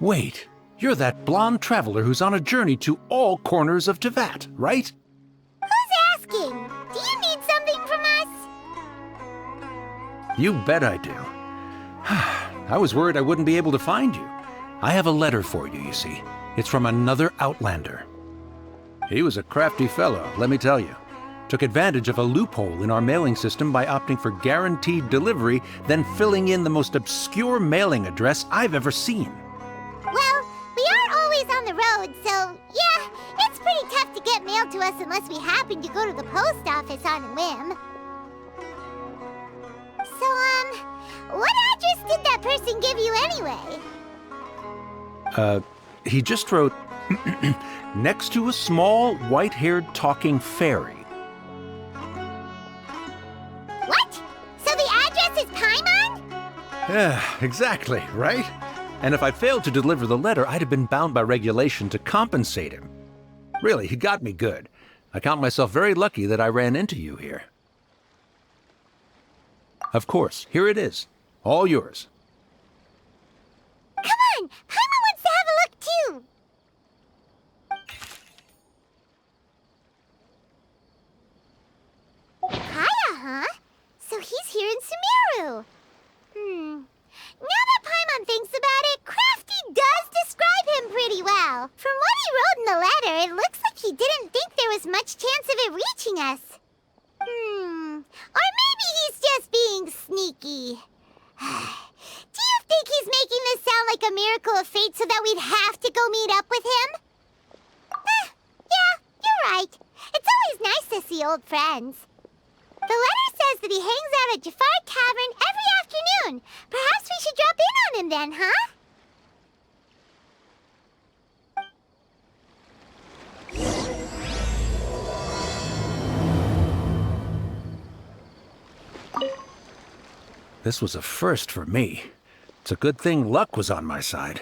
Wait, you're that blonde traveler who's on a journey to all corners of Teyvat, right? Who's asking? Do you need something from us? You bet I do. I was worried I wouldn't be able to find you. I have a letter for you, you see. It's from another Outlander. He was a crafty fellow, let me tell you. Took advantage of a loophole in our mailing system by opting for guaranteed delivery, then filling in the most obscure mailing address I've ever seen. Well, we aren't always on the road, so yeah, it's pretty tough to get mail to us unless we happen to go to the post office on a whim. So, what address did that person give you anyway? He just wrote, next to a small, white-haired talking fairy. What? So the address is Paimon? Yeah, exactly, right? And if I failed to deliver the letter, I'd have been bound by regulation to compensate him. Really, he got me good. I count myself very lucky that I ran into you here. Of course, here it is. All yours. Come on! Paimon wants to have a look, too! Kaeya, huh? So he's here in Sumeru. Now that Paimon thinks about it, Crafty does describe him pretty well. From what he wrote in the letter, it looks like he didn't think there was much chance of it reaching us. Or maybe he's just being sneaky. Do you think he's making this sound like a miracle of fate so that we'd have to go meet up with him? Yeah, you're right. It's always nice to see old friends. The letter says that he hangs out at Djafar Tavern every afternoon. Perhaps we should drop in on him then, huh? This was a first for me. It's a good thing luck was on my side.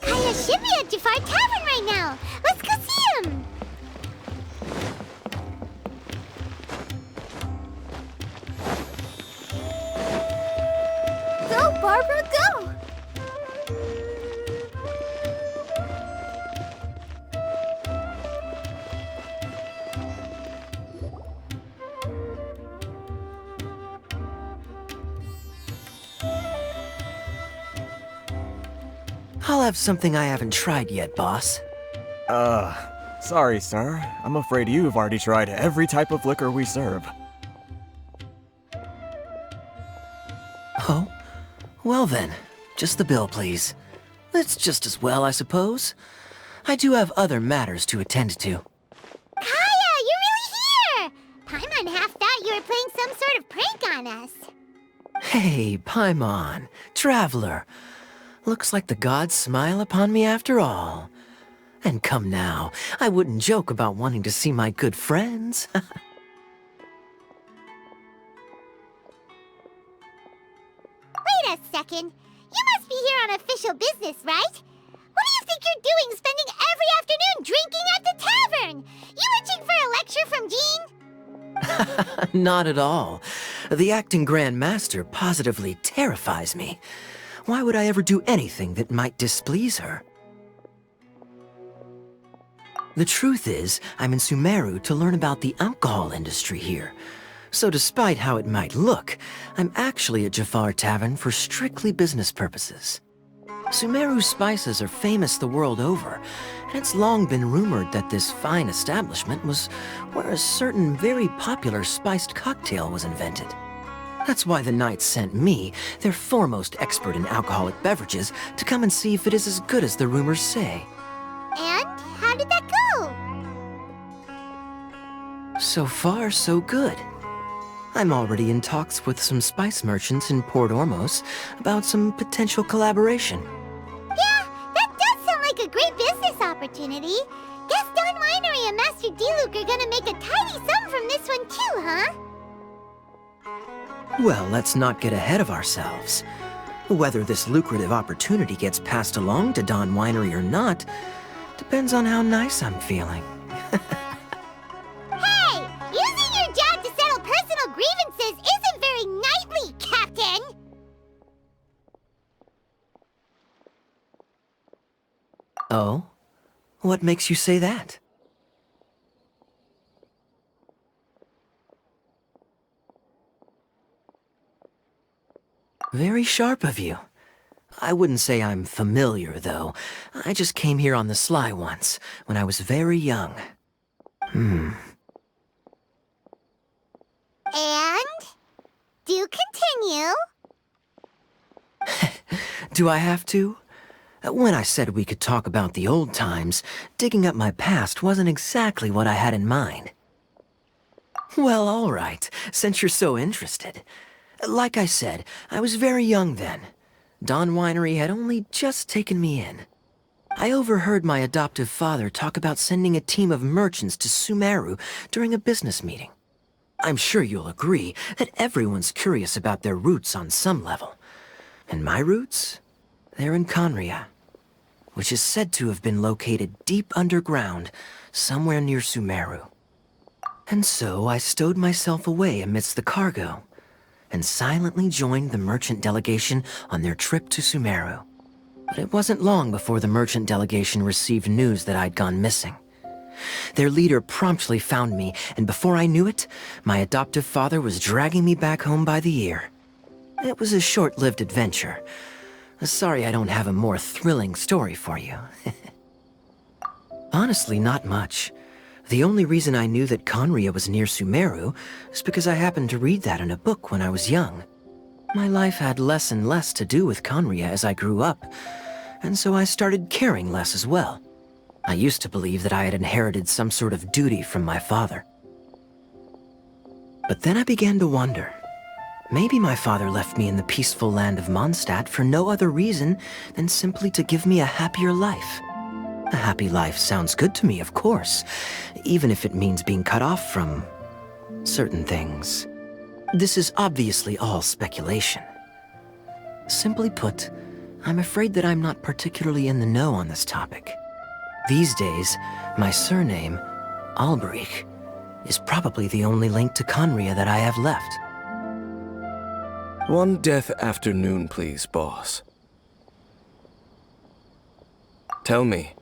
Kaeya should be at Djafar Tavern right now. Let's go see him. Go, Barbara, go. I'll have something I haven't tried yet, boss. Sorry, sir. I'm afraid you've already tried every type of liquor we serve. Oh? Well then, just the bill, please. It's just as well, I suppose. I do have other matters to attend to. Kaeya, you're really here! Paimon half thought you were playing some sort of prank on us. Hey, Paimon, traveler. Looks like the gods smile upon me after all. And come now, I wouldn't joke about wanting to see my good friends. Wait a second. You must be here on official business, right? What do you think you're doing spending every afternoon drinking at the tavern? You itching for a lecture from Jean? Not at all. The acting Grand Master positively terrifies me. Why would I ever do anything that might displease her? The truth is, I'm in Sumeru to learn about the alcohol industry here. So despite how it might look, I'm actually at Djafar Tavern for strictly business purposes. Sumeru spices are famous the world over, and it's long been rumored that this fine establishment was where a certain very popular spiced cocktail was invented. That's why the Knights sent me, their foremost expert in alcoholic beverages, to come and see if it is as good as the rumors say. And how did that go? So far, so good. I'm already in talks with some spice merchants in Port Ormos about some potential collaboration. Yeah, that does sound like a great business opportunity. Guess Don Winery and Master D-Luke are gonna make a tidy sum from this one too, huh? Well, let's not get ahead of ourselves. Whether this lucrative opportunity gets passed along to Don Winery or not depends on how nice I'm feeling. Hey! Using your job to settle personal grievances isn't very knightly, Captain! Oh? What makes you say that? Very sharp of you. I wouldn't say I'm familiar, though. I just came here on the sly once, when I was very young. And? Do continue. Do I have to? When I said we could talk about the old times, digging up my past wasn't exactly what I had in mind. Well, all right, since you're so interested. Like I said, I was very young then. Don Winery had only just taken me in. I overheard my adoptive father talk about sending a team of merchants to Sumeru during a business meeting. I'm sure you'll agree that everyone's curious about their roots on some level. And my roots? They're in Khaenri'ah, which is said to have been located deep underground, somewhere near Sumeru. And so I stowed myself away amidst the cargo, and silently joined the merchant delegation on their trip to Sumeru. But it wasn't long before the merchant delegation received news that I'd gone missing. Their leader promptly found me, and before I knew it, my adoptive father was dragging me back home by the ear. It was a short-lived adventure. Sorry I don't have a more thrilling story for you. Honestly, not much. The only reason I knew that Khaenri'ah was near Sumeru is because I happened to read that in a book when I was young. My life had less and less to do with Khaenri'ah as I grew up, and so I started caring less as well. I used to believe that I had inherited some sort of duty from my father. But then I began to wonder. Maybe my father left me in the peaceful land of Mondstadt for no other reason than simply to give me a happier life. A happy life sounds good to me, of course, even if it means being cut off from certain things. This is obviously all speculation. Simply put, I'm afraid that I'm not particularly in the know on this topic. These days, my surname, Alberich, is probably the only link to Khaenri'ah that I have left. One death afternoon, please, boss. Tell me,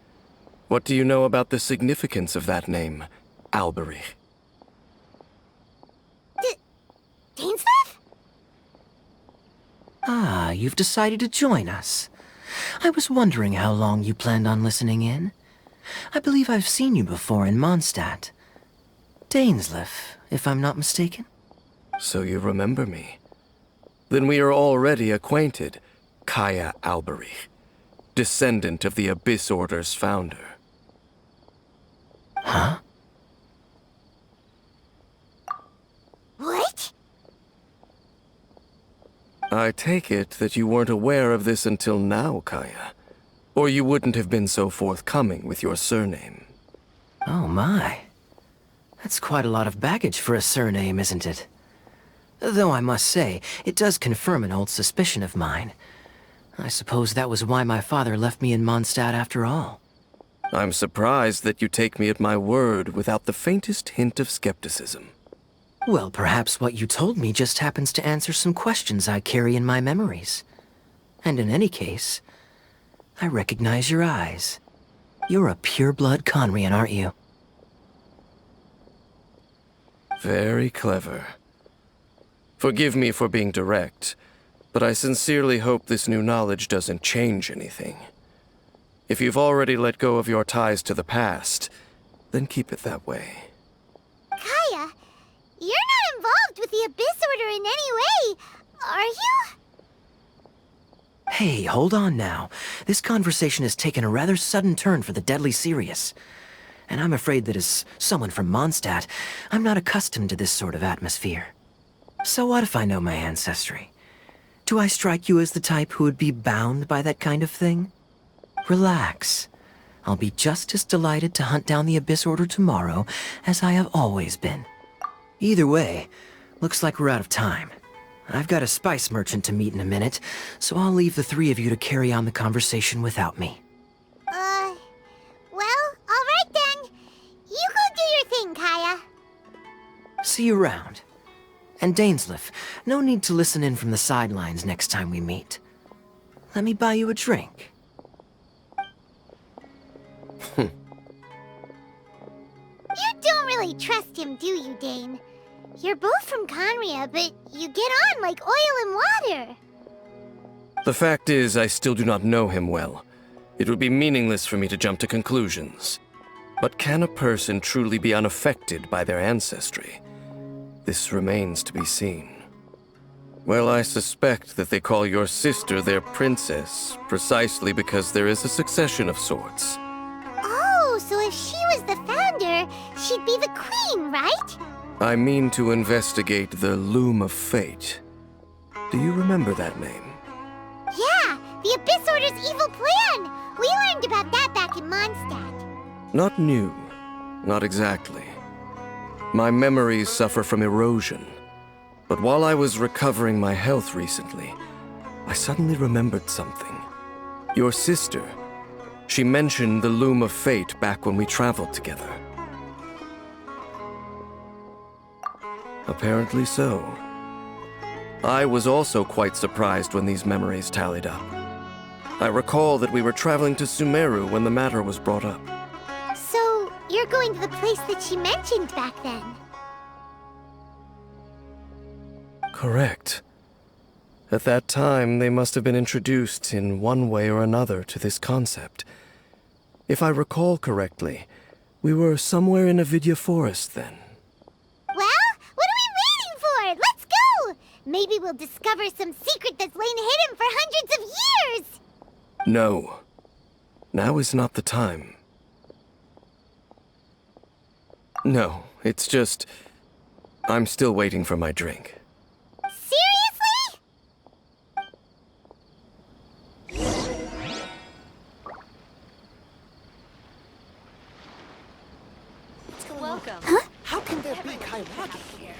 what do you know about the significance of that name, Alberich? Dainsleif? Ah, you've decided to join us. I was wondering how long you planned on listening in. I believe I've seen you before in Mondstadt. Dainsleif, if I'm not mistaken. So you remember me. Then we are already acquainted, Kaeya Alberich, descendant of the Abyss Order's founder. Huh? What? I take it that you weren't aware of this until now, Kaeya. Or you wouldn't have been so forthcoming with your surname. Oh my. That's quite a lot of baggage for a surname, isn't it? Though I must say, it does confirm an old suspicion of mine. I suppose that was why my father left me in Mondstadt after all. I'm surprised that you take me at my word without the faintest hint of skepticism. Well, perhaps what you told me just happens to answer some questions I carry in my memories. And in any case, I recognize your eyes. You're a pure-blood Khaenri'ah, aren't you? Very clever. Forgive me for being direct, but I sincerely hope this new knowledge doesn't change anything. If you've already let go of your ties to the past, then keep it that way. Kaeya, you're not involved with the Abyss Order in any way, are you? Hey, hold on now. This conversation has taken a rather sudden turn for the deadly serious. And I'm afraid that as someone from Mondstadt, I'm not accustomed to this sort of atmosphere. So what if I know my ancestry? Do I strike you as the type who would be bound by that kind of thing? Relax. I'll be just as delighted to hunt down the Abyss Order tomorrow as I have always been. Either way, looks like we're out of time. I've got a spice merchant to meet in a minute, so I'll leave the three of you to carry on the conversation without me. Well, alright then. You go do your thing, Kaeya. See you around. And Dainsleif, no need to listen in from the sidelines next time we meet. Let me buy you a drink. You don't really trust him, do you, Dane? You're both from Conria, but you get on like oil and water. The fact is, I still do not know him well. It would be meaningless for me to jump to conclusions. But can a person truly be unaffected by their ancestry? This remains to be seen. Well, I suspect that they call your sister their princess, precisely because there is a succession of sorts. Oh, so if she was the founder, she'd be the queen, right? I mean to investigate the Loom of Fate. Do you remember that name? Yeah, the Abyss Order's evil plan! We learned about that back in Mondstadt. Not new. Not exactly. My memories suffer from erosion. But while I was recovering my health recently, I suddenly remembered something. Your sister. She mentioned the Loom of Fate back when we traveled together. Apparently so. I was also quite surprised when these memories tallied up. I recall that we were traveling to Sumeru when the matter was brought up. So, you're going to the place that she mentioned back then? Correct. At that time, they must have been introduced in one way or another to this concept. If I recall correctly, we were somewhere in Avidya Forest then. Well, what are we waiting for? Let's go! Maybe we'll discover some secret that's lain hidden for hundreds of years! No. Now is not the time. No, it's just... I'm still waiting for my drink. Seriously? Welcome. Huh? How can there be Kairagi here?